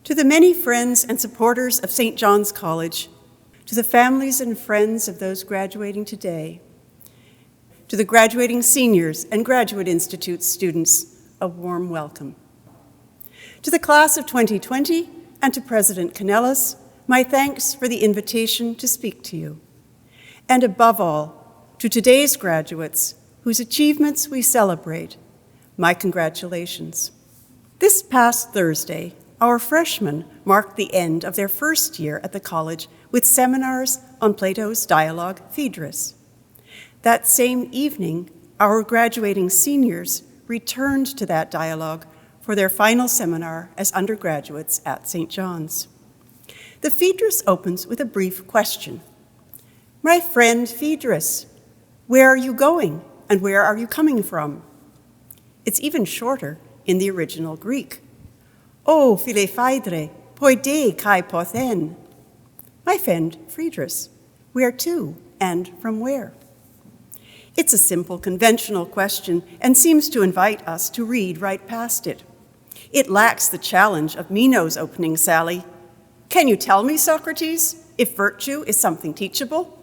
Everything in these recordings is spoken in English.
To the many friends and supporters of St. John's College, to the families and friends of those graduating today, to the graduating seniors and Graduate Institute students, a warm welcome. To the class of 2020 and to President Canellas, my thanks for the invitation to speak to you. And above all, to today's graduates whose achievements we celebrate, my congratulations. This past Thursday, our freshmen marked the end of their first year at the college with seminars on Plato's dialogue Phaedrus. That same evening, our graduating seniors returned to that dialogue for their final seminar as undergraduates at St. John's. The Phaedrus opens with a brief question. My friend Phaedrus, where are you going and where are you coming from? It's even shorter in the original Greek. O phile phaedre, poide kai pothen. My friend Phaedrus, where to and from where? It's a simple, conventional question and seems to invite us to read right past it. It lacks the challenge of Meno's opening sally. Can you tell me, Socrates, if virtue is something teachable?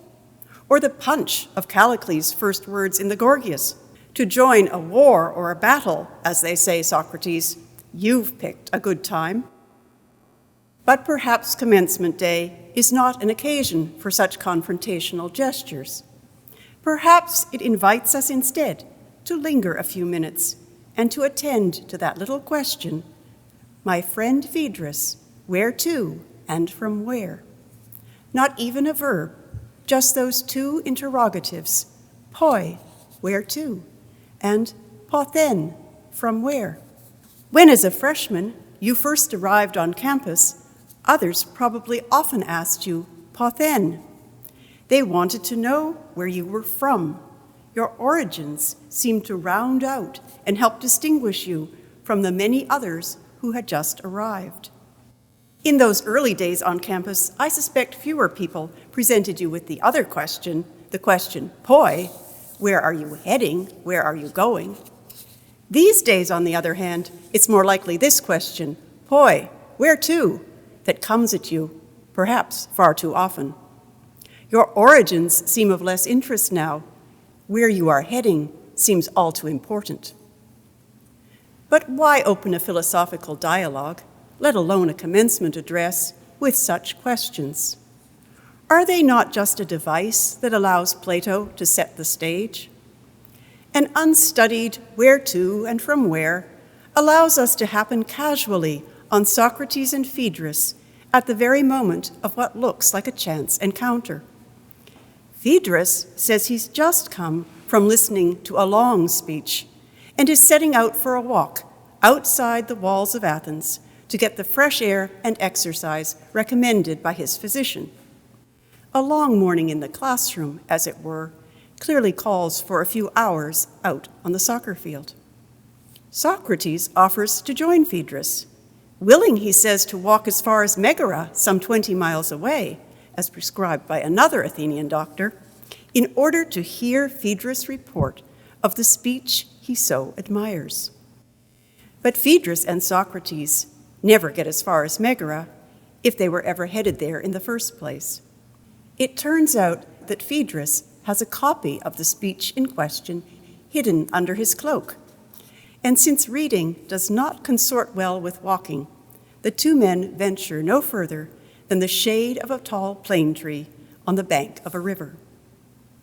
Or the punch of Callicles' first words in the Gorgias, to join a war or a battle, as they say, Socrates, you've picked a good time. But perhaps Commencement Day is not an occasion for such confrontational gestures. Perhaps it invites us instead to linger a few minutes and to attend to that little question, my friend Phaedrus, where to and from where? Not even a verb, just those two interrogatives, poi, where to, and pothen, from where? When, as a freshman, you first arrived on campus, others probably often asked you, pothen. They wanted to know where you were from. Your origins seemed to round out and help distinguish you from the many others who had just arrived. In those early days on campus, I suspect fewer people presented you with the other question, the question, poi, where are you heading, where are you going? These days, on the other hand, it's more likely this question, poi, where to, that comes at you, perhaps far too often. Your origins seem of less interest now. Where you are heading seems all too important. But why open a philosophical dialogue, let alone a commencement address, with such questions? Are they not just a device that allows Plato to set the stage? An unstudied where to and from where allows us to happen casually on Socrates and Phaedrus at the very moment of what looks like a chance encounter. Phaedrus says he's just come from listening to a long speech and is setting out for a walk outside the walls of Athens to get the fresh air and exercise recommended by his physician. A long morning in the classroom, as it were, clearly calls for a few hours out on the soccer field. Socrates offers to join Phaedrus, willing, he says, to walk as far as Megara, some 20 miles away, as prescribed by another Athenian doctor, in order to hear Phaedrus' report of the speech he so admires. But Phaedrus and Socrates never get as far as Megara, if they were ever headed there in the first place. It turns out that Phaedrus has a copy of the speech in question hidden under his cloak. And since reading does not consort well with walking, the two men venture no further than the shade of a tall plane tree on the bank of a river.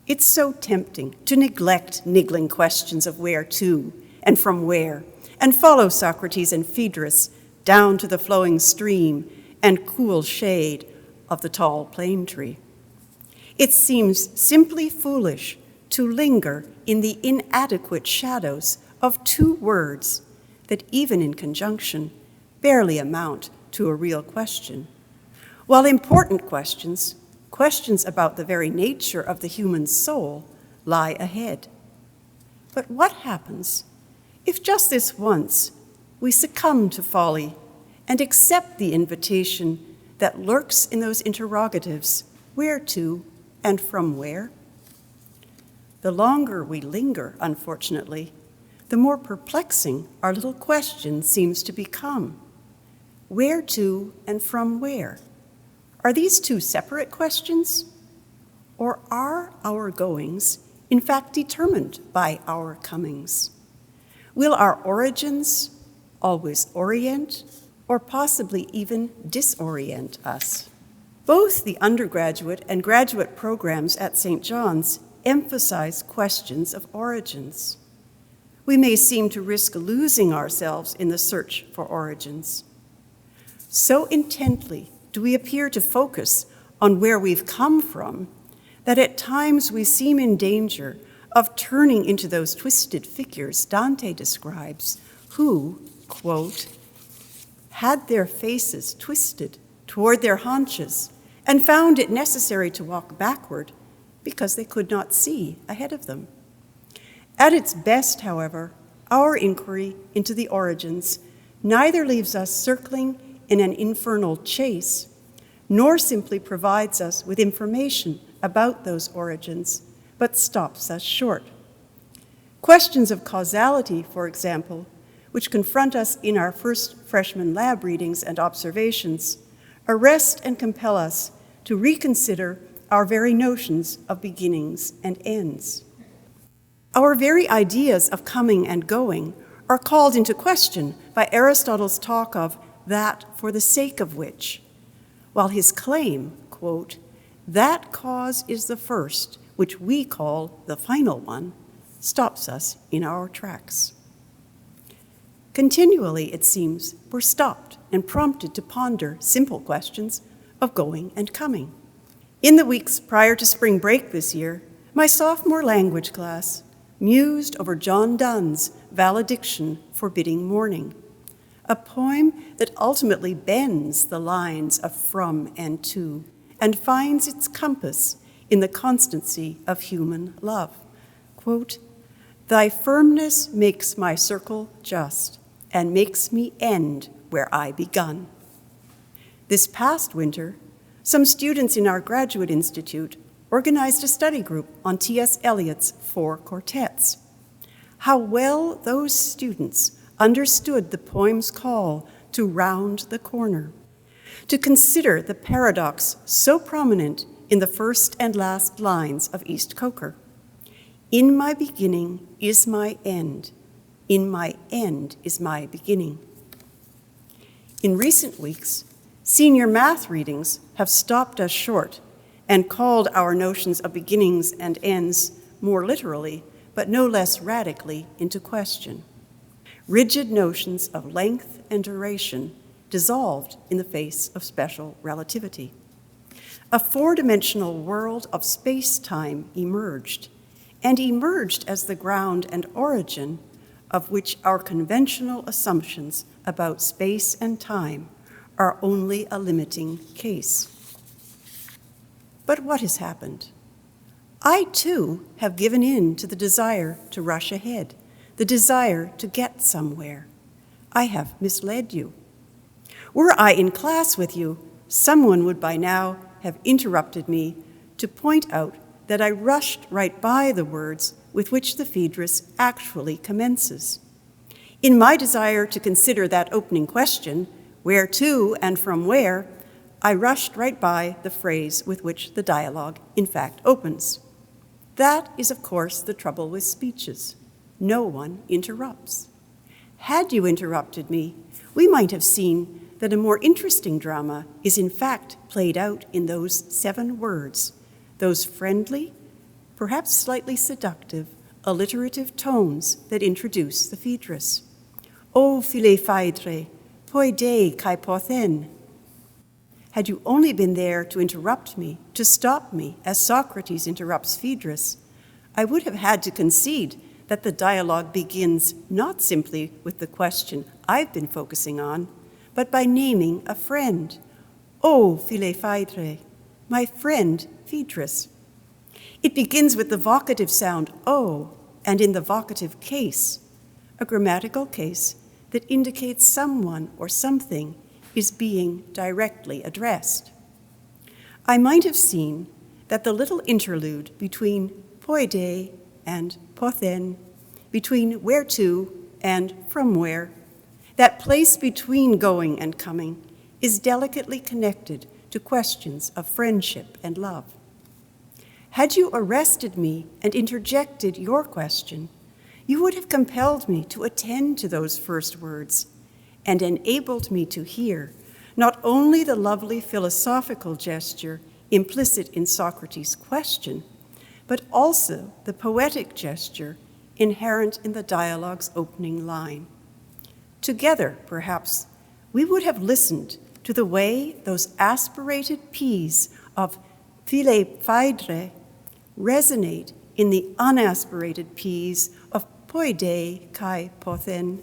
It's so tempting to neglect niggling questions of where to and from where, and follow Socrates and Phaedrus down to the flowing stream and cool shade of the tall plane tree. It seems simply foolish to linger in the inadequate shadows of two words that, even in conjunction, barely amount to a real question, while important questions, questions about the very nature of the human soul, lie ahead. But what happens if just this once we succumb to folly and accept the invitation that lurks in those interrogatives, where to and from where? The longer we linger, unfortunately, the more perplexing our little question seems to become. Where to and from where? Are these two separate questions? Or are our goings, in fact, determined by our comings? Will our origins always orient, or possibly even disorient us? Both the undergraduate and graduate programs at St. John's emphasize questions of origins. We may seem to risk losing ourselves in the search for origins. So intently do we appear to focus on where we've come from that at times we seem in danger of turning into those twisted figures Dante describes who, quote, had their faces twisted toward their haunches and found it necessary to walk backward because they could not see ahead of them. At its best, however, our inquiry into the origins neither leaves us circling in an infernal chase, nor simply provides us with information about those origins, but stops us short. Questions of causality, for example, which confront us in our first freshman lab readings and observations, arrest and compel us to reconsider our very notions of beginnings and ends. Our very ideas of coming and going are called into question by Aristotle's talk of that for the sake of which, while his claim, quote, that cause is the first, which we call the final one, stops us in our tracks. Continually, it seems, we're stopped and prompted to ponder simple questions of going and coming. In the weeks prior to spring break this year, my sophomore language class mused over John Donne's valediction forbidding mourning, a poem that ultimately bends the lines of from and to and finds its compass in the constancy of human love. Quote, thy firmness makes my circle just and makes me end where I begun. This past winter, some students in our graduate institute organized a study group on T.S. Eliot's 4 quartets. How well those students understood the poem's call to round the corner, to consider the paradox so prominent in the first and last lines of East Coker. In my beginning is my end. In my end is my beginning. In recent weeks, senior math readings have stopped us short and called our notions of beginnings and ends more literally, but no less radically, into question. Rigid notions of length and duration dissolved in the face of special relativity. A 4-dimensional world of space-time emerged, and emerged as the ground and origin of which our conventional assumptions about space and time are only a limiting case. But what has happened? I, too, have given in to the desire to rush ahead, the desire to get somewhere. I have misled you. Were I in class with you, someone would by now have interrupted me to point out that I rushed right by the words with which the Phaedrus actually commences. In my desire to consider that opening question, where to and from where, I rushed right by the phrase with which the dialogue in fact opens. That is, of course, the trouble with speeches. No one interrupts. Had you interrupted me, we might have seen that a more interesting drama is in fact played out in those 7 words, those friendly, perhaps slightly seductive, alliterative tones that introduce the Phaedrus. O phile phaedre, poi dei kai pothen. Had you only been there to interrupt me, to stop me, as Socrates interrupts Phaedrus, I would have had to concede that the dialogue begins not simply with the question I've been focusing on, but by naming a friend. O phile phaedre, my friend Phaedrus. It begins with the vocative sound O, and in the vocative case, a grammatical case that indicates someone or something is being directly addressed. I might have seen that the little interlude between poi dei and pothen, between where to and from where, That place between going and coming is delicately connected to questions of friendship and love. Had you arrested me and interjected your question, you would have compelled me to attend to those first words and enabled me to hear not only the lovely philosophical gesture implicit in Socrates' question, but also the poetic gesture inherent in the dialogue's opening line. Together, perhaps, we would have listened to the way those aspirated P's of phile phaedre resonate in the unaspirated P's of poide kai pothen.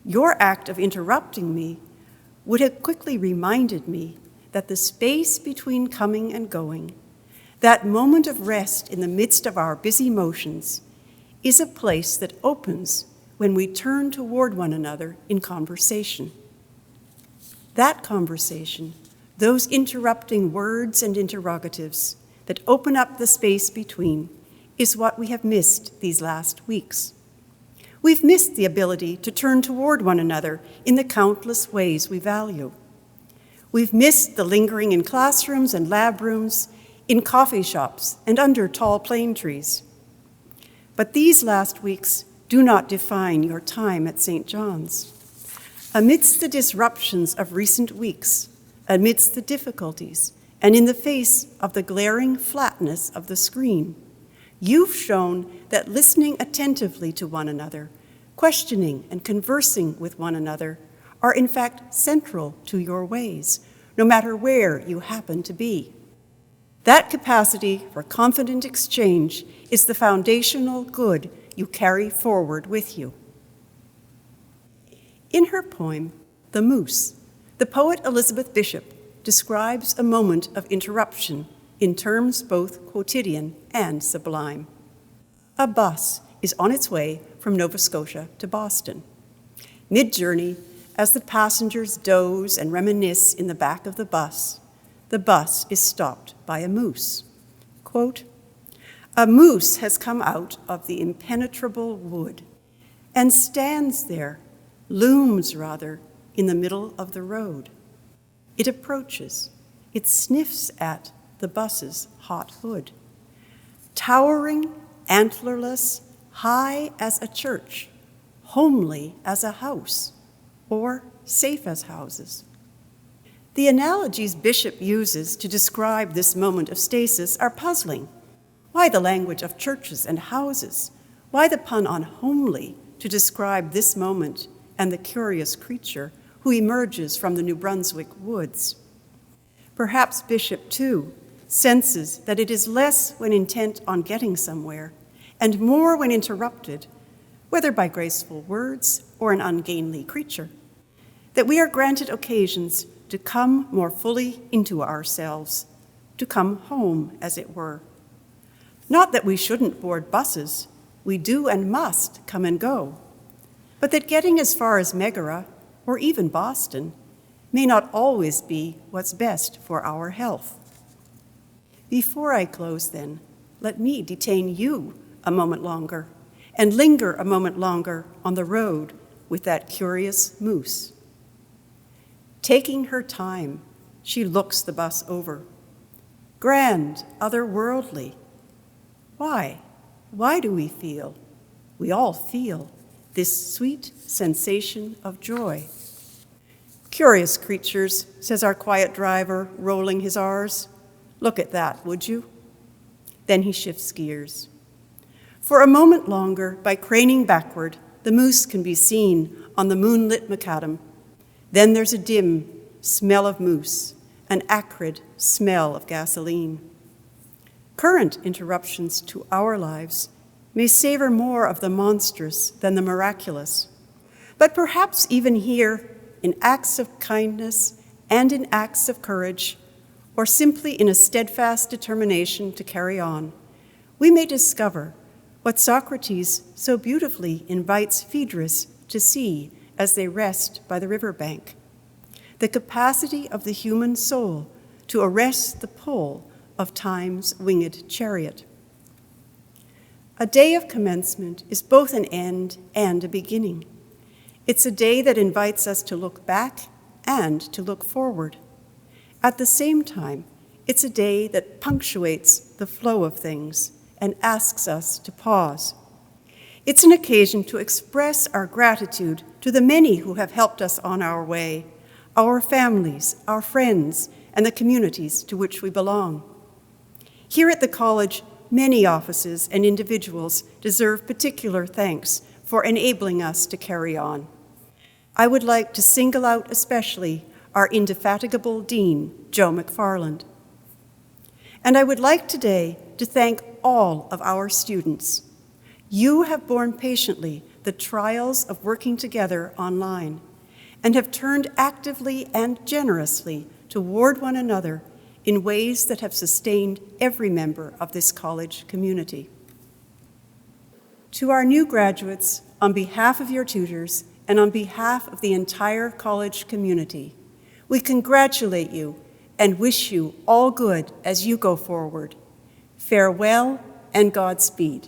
Your act of interrupting me would have quickly reminded me that the space between coming and going, that moment of rest in the midst of our busy motions, is a place that opens when we turn toward one another in conversation. That conversation, those interrupting words and interrogatives that open up the space between, is what we have missed these last weeks. We've missed the ability to turn toward one another in the countless ways we value. We've missed the lingering in classrooms and lab rooms, in coffee shops and under tall plane trees. But these last weeks do not define your time at St. John's. Amidst the disruptions of recent weeks, amidst the difficulties, and in the face of the glaring flatness of the screen, you've shown that listening attentively to one another, questioning and conversing with one another, are in fact central to your ways, no matter where you happen to be. That capacity for confident exchange is the foundational good you carry forward with you. In her poem, The Moose, the poet Elizabeth Bishop describes a moment of interruption in terms both quotidian and sublime. A bus is on its way from Nova Scotia to Boston. Mid-journey, as the passengers doze and reminisce in the back of the bus is stopped by a moose. Quote, "A moose has come out of the impenetrable wood and stands there, looms rather, in the middle of the road. It approaches, it sniffs at the bus's hot hood. Towering, antlerless, high as a church, homely as a house, or safe as houses." The analogies Bishop uses to describe this moment of stasis are puzzling. Why the language of churches and houses? Why the pun on homely to describe this moment and the curious creature who emerges from the New Brunswick woods? Perhaps Bishop, too, senses that it is less when intent on getting somewhere and more when interrupted, whether by graceful words or an ungainly creature, that we are granted occasions to come more fully into ourselves, to come home, as it were. Not that we shouldn't board buses, we do and must come and go, but that getting as far as Megara, or even Boston, may not always be what's best for our health. Before I close, then, let me detain you a moment longer and linger a moment longer on the road with that curious moose. Taking her time, she looks the bus over. Grand, otherworldly. Why? Why do we feel? We all feel this sweet sensation of joy. Curious creatures, says our quiet driver, rolling his R's. Look at that, would you? Then he shifts gears. For a moment longer, by craning backward, the moose can be seen on the moonlit macadam. Then there's a dim smell of moose, an acrid smell of gasoline. Current interruptions to our lives may savor more of the monstrous than the miraculous, but perhaps even here, in acts of kindness and in acts of courage, or simply in a steadfast determination to carry on, we may discover what Socrates so beautifully invites Phaedrus to see as they rest by the riverbank: the capacity of the human soul to arrest the pull of time's winged chariot. A day of commencement is both an end and a beginning. It's a day that invites us to look back and to look forward. At the same time, it's a day that punctuates the flow of things and asks us to pause. It's an occasion to express our gratitude to the many who have helped us on our way, our families, our friends, and the communities to which we belong. Here at the college, many offices and individuals deserve particular thanks for enabling us to carry on. I would like to single out especially our indefatigable Dean, Joe McFarland. And I would like today to thank all of our students. You have borne patiently the trials of working together online and have turned actively and generously toward one another in ways that have sustained every member of this college community. To our new graduates, on behalf of your tutors and on behalf of the entire college community, we congratulate you and wish you all good as you go forward. Farewell and Godspeed.